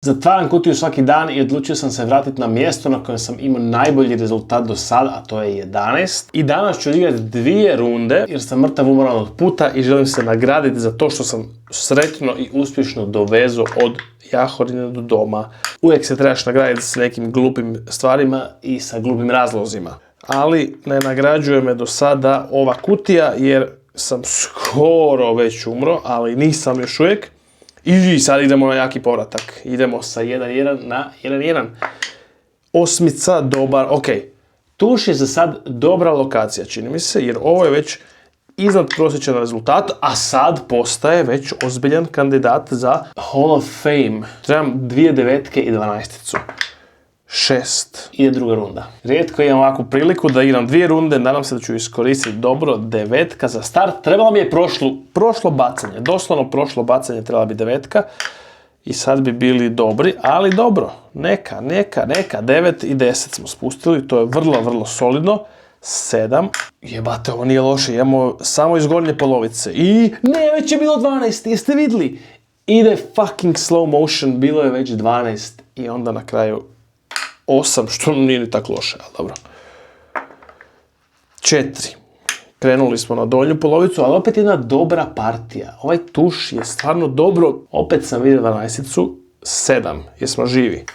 Zatvaram kutiju svaki dan i odlučio sam se vratiti na mjesto na kojem sam imao najbolji rezultat do sada, a to je 11. I danas ću igrati 2 runde jer sam mrtav umoran od puta i želim se nagraditi za to što sam sretno i uspješno dovezao od Jahorine do doma. Uvijek se trebaš nagraditi s nekim glupim stvarima i sa glupim razlozima. Ali ne nagrađuje me do sada ova kutija jer sam skoro već umro, ali nisam još uvijek. I sad idemo na jaki povratak. Idemo sa 1-1 na 1-1. Osmica, dobar, ok. Tuš je za sad dobra lokacija, čini mi se, jer ovo je već iznad prosječan rezultat, a sad postaje već ozbiljan kandidat za Hall of Fame. Trebam 2 devetke i 12-icu. 6. Ide druga runda. Rijetko imam ovakvu priliku da igram 2 runde, nadam se da ću iskoristiti dobro. 9 za start. Trebalo mi je prošlo bacanje. Doslovno prošlo bacanje trebala bi 9 i sad bi bili dobri, ali dobro. Neka. 9 i 10 smo spustili, to je vrlo solidno. 7. Jebate, ovo nije loše, imamo samo iz gornje polovice. I ne, već je bilo 12, jeste vidjeli? Ide fucking slow motion, bilo je već 12 i onda na kraju 8, što nije ni tako loše, ali dobro. 4. Krenuli smo na donju polovicu, ali opet jedna dobra partija. Ovaj tuš je stvarno dobro. Opet sam vidio 12-icu. 7, jer smo živi.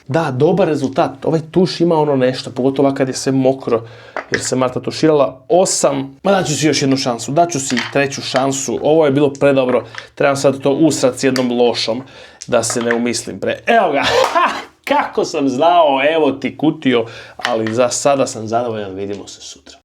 Da, dobar rezultat. Ovaj tuš ima ono nešto, pogotovo kad je sve mokro, jer se Marta tuširala. 8. Ma daću si još jednu šansu, daću si 3. šansu. Ovo je bilo predobro. Trebam sad to usrat s jednom lošom, da se ne umislim pre. Evo ga! Kako sam znao, evo ti kutio, ali za sada sam zadovoljan, vidimo se sutra.